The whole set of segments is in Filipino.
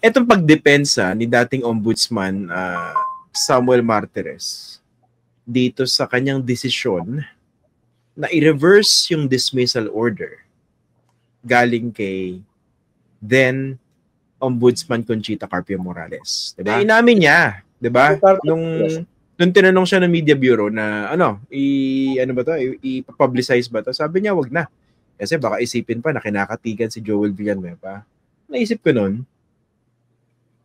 Etong pagdepensa ni dating ombudsman Samuel Martires dito sa kanyang desisyon na i-reverse yung dismissal order galing kay then Ombudsman Conchita Carpio Morales. Diba? Inamin niya, diba? Nung tinanong siya ng Media Bureau na i-publicize ba to? Sabi niya, wag na. Kasi baka isipin pa na kinakatigan si Joel Villanueva. Naisip ko nun,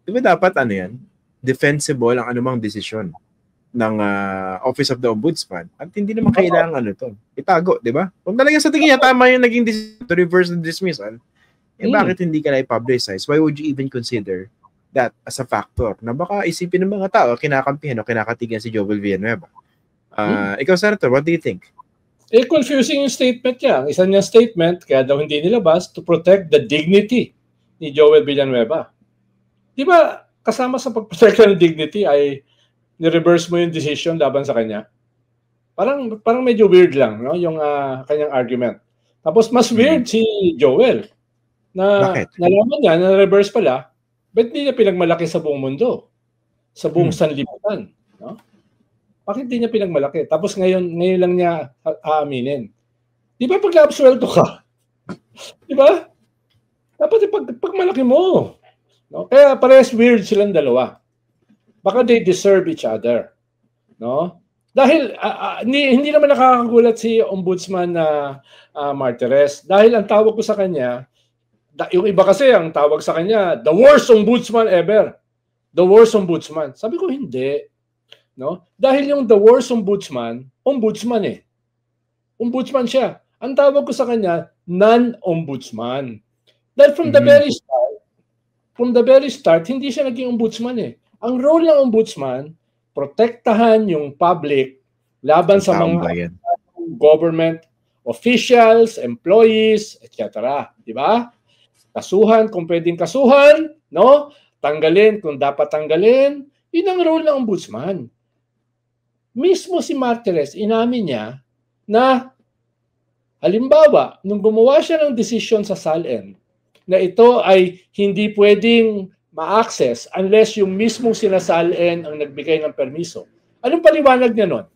diba dapat yan? Defensible ang anumang desisyon ng Office of the Ombudsman. At hindi naman kailangan itago, diba? Kung talaga sa tingin niya, tama yung naging decision to reverse the dismissal, bakit hindi ka na-publicize? Why would you even consider that as a factor? Na baka isipin ng mga tao, kinakampihan o kinakatigan si Joel Villanueva. Ikaw, Senator, what do you think? Confusing yung statement niya. Ang isa niyang statement, kaya daw hindi nilabas, to protect the dignity ni Joel Villanueva. Di ba, kasama sa pag-protect ng dignity ay ni-reverse mo yung decision laban sa kanya? Parang medyo weird lang, no? Yung kanyang argument. Tapos mas weird si Joel. Nalaman niya na reverse pala, ba't hindi niya pinagmalaki sa buong mundo? Sa buong sanlibutan. No? Bakit hindi niya pinagmalaki? Tapos ngayon lang niya aaminin. Di ba pag na-absuelto ka? Di ba? Dapat pagmalaki mo. No? Kaya parehas weird silang dalawa. Baka they deserve each other. No? Dahil hindi naman nakakagulat si Ombudsman Martires. Dahil ang tawag ko sa kanya, yung iba kasi ang tawag sa kanya, the worst ombudsman ever. The worst ombudsman. Sabi ko, hindi. No? Dahil yung the worst ombudsman eh. Ombudsman siya. Ang tawag ko sa kanya, non-ombudsman. Dahil from the very start, hindi siya naging ombudsman eh. Ang role ng ombudsman, protektahan yung public laban sa mga government officials, employees, etc. Di ba? Kasuhan kung pwedeng kasuhan, no? Tanggalin kung dapat tanggalin. Yun ang role ng ombudsman. Mismo si Martires, inamin niya na halimbawa, nung gumawa siya ng desisyon sa SALN na ito ay hindi pwedeng ma-access unless yung mismong sinasaln ang nagbigay ng permiso. Anong paliwanag niya nun?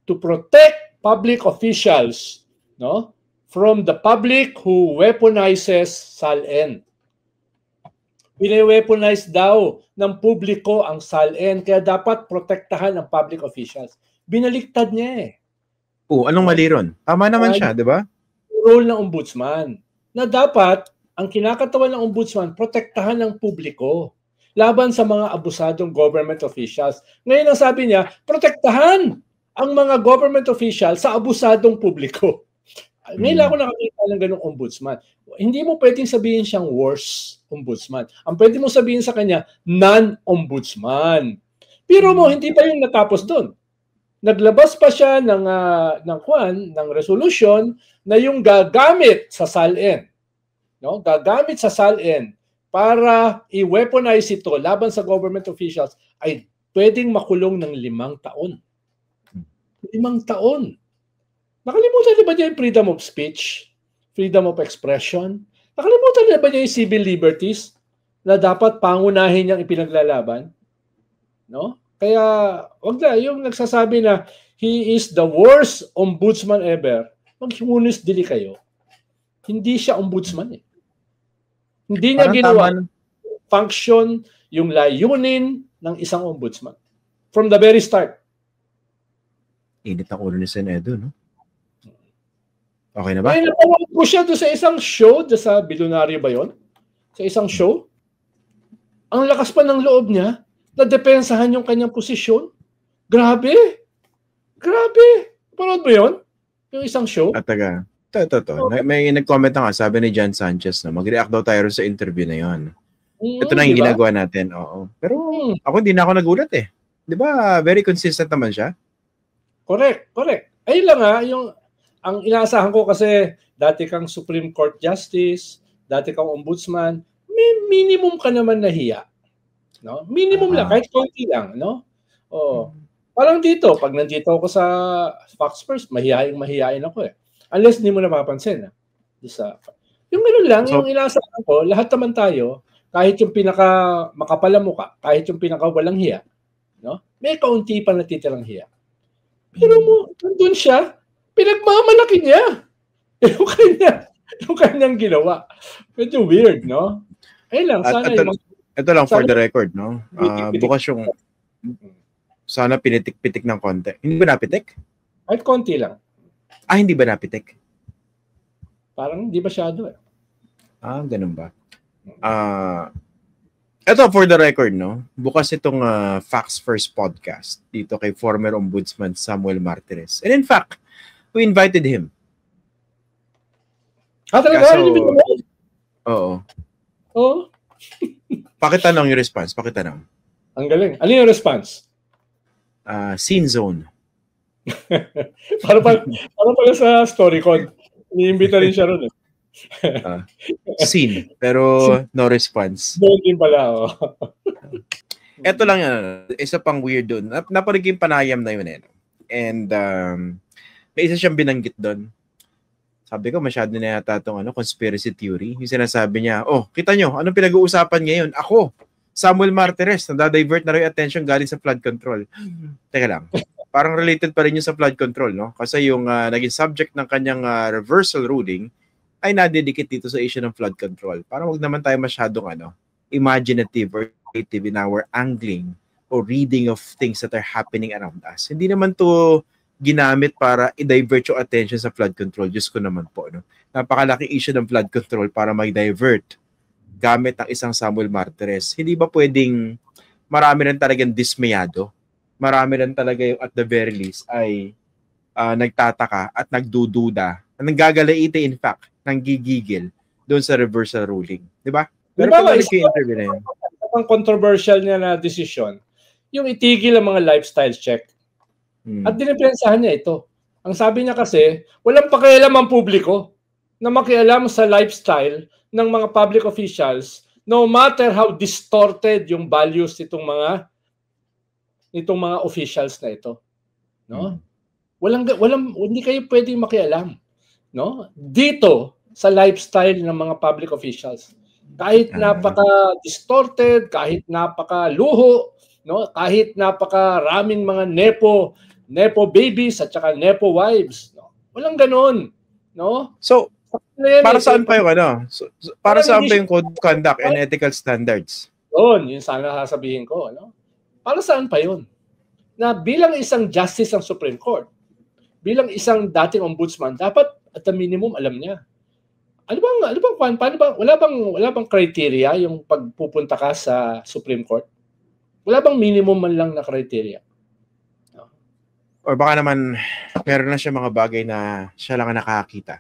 To protect public officials, no? From the public who weaponizes SALN. Pine-weaponize daw ng publiko ang SALN, kaya dapat protektahan ng public officials. Binaliktad niya eh. Anong mali ron? Tama naman siya, di ba? Role ng ombudsman na dapat ang kinakatawan ng ombudsman, protektahan ng publiko laban sa mga abusadong government officials. Ngayon ang sabi niya, protektahan ang mga government officials sa abusadong publiko. Ngayon ako nakakita ng ganong ombudsman. Hindi mo pwedeng sabihin siyang worst ombudsman. Ang pwede mo sabihin sa kanya, non-ombudsman. Pero mo, hindi pa yung natapos doon. Naglabas pa siya ng resolution na yung gagamit sa SALN. No? Gagamit sa SALN para i-weaponize ito laban sa government officials ay pwedeng makulong ng 5 taon. 5 taon. Nakalimutan na ba niya yung freedom of speech? Freedom of expression? Nakalimutan na ba niya yung civil liberties na dapat pangunahin niyang ipinaglalaban? No? Kaya, wag na, yung nagsasabi na he is the worst ombudsman ever, maghimunis dili kayo. Hindi siya ombudsman eh. Hindi niya ginawa function yung layunin ng isang ombudsman. From the very start. Init ang ulo ni Senedo, no? Okay na ba? Ay, napawag ko siya doon sa isang show, doon sa Billionaire ba yun? Sa isang show. Ang lakas pa ng loob niya na depensahan yung kanyang posisyon. Grabe! Grabe! Panood mo yun? Yung isang show? At taga. Ito. May nag-comment na nga, sabi ni John Sanchez na mag-react daw tayo sa interview na yun. Ito na yung ginagawa natin. Oo. Pero ako hindi na ako nagulat eh. Di ba very consistent naman siya? Correct. Ayun lang ang inaasahan ko kasi dati kang Supreme Court Justice, dati kang Ombudsman, may minimum ka naman na hiya. No? Minimum lang, kahit konti lang. No? Parang dito, pag nandito ako sa Fox First, mahihain ako eh. Unless hindi mo napapansin. Yung gano'n lang, yung inaasahan ko, lahat naman tayo, kahit yung pinaka makapal ang mukha, kahit yung pinaka walang hiya, no? May kaunti pa natitirang hiya. Pero nandun siya, pinagmamalaki niya yung kanyang ginawa. Medyo weird, no? Ayun lang, sana ito lang for the record, no? Bukas yung sana pinitik-pitik ng konti. Hindi ba napitik? Kahit konti lang. Hindi ba napitik? Parang hindi masyado eh. Ganun ba? Ito for the record, no? Bukas itong Facts First podcast dito kay former Ombudsman Samuel Martires. And in fact, we invited him. Talaga? Oo. Oo. Pakitanong yung response. Pakitanong. Ang galing. Ano yung response? Scene zone. para pala sa StoryCon. Iniimbita rin siya ron eh. Scene, pero no response. Doon din pala. Ito lang yan. Isa pang weird doon. Naparinig yung panayam na yun eh. And may isa siyang binanggit doon. Sabi ko, masyado na yata itong conspiracy theory. Yung sinasabi niya, kita nyo, anong pinag-uusapan ngayon? Ako, Samuel Martires, nadadivert na rin attention galing sa flood control. Teka lang. Parang related pa rin yung sa flood control, no? Kasi yung naging subject ng kanyang reversal ruling ay nadidikit dito sa issue ng flood control. Parang wag naman tayo masyadong imaginative or creative in our angling or reading of things that are happening around us. Hindi naman to ginamit para i-divert yung attention sa flood control. Diyos ko naman po, no? Napakalaking issue ng flood control para mag-divert gamit ang isang Samuel Martires. Hindi ba pwedeng marami rin talagang dismayado? Marami rin talaga yung at the very least ay nagtataka at nagdududa, nanggagalaite in fact, nanggigigil doon sa reversal ruling. Di ba? Pero pabalik yung interview na yun. Ang controversial niya na decision, yung itigil ang mga lifestyle check. At dinipensahan niya ito. Ang sabi niya kasi, walang pakialam ang publiko na makialam sa lifestyle ng mga public officials no matter how distorted yung values nitong mga officials na ito. No? Hindi kayo pwedeng makialam, no? Dito sa lifestyle ng mga public officials. Kahit napaka-distorted, kahit napaka-luho, no? Kahit napaka-raming mga nepo babies at saka nepo wives, no? Walang ganoon, no? So, para saan pa yung para saan pa yung code of conduct and ethical standards? Yun sana sasabihin ko, no? Para saan pa yun? Na bilang isang justice ng Supreme Court, bilang isang dating ombudsman, dapat at the minimum alam niya. Wala bang criteria yung pagpupunta ka sa Supreme Court? Wala bang minimum man lang na criteria? Or baka naman meron na siya mga bagay na siya lang ang nakakita.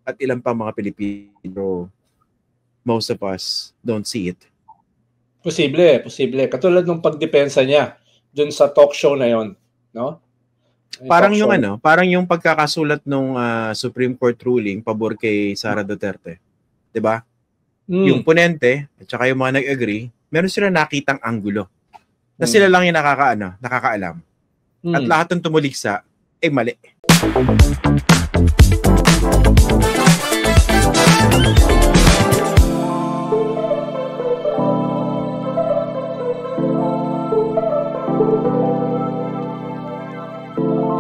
At ilan pa mga Pilipino, most of us don't see it. Posible. Katulad ng pagdepensa niya dun sa talk show na yon, no? Parang yung pagkakasulat nung Supreme Court ruling pabor kay Sara Duterte. 'Di ba? Yung ponente at saka yung mga nag-agree, meron sila nakitang anggulo. Na sila lang yung nakakaalam. At lahat ng tumuliksa ay mali.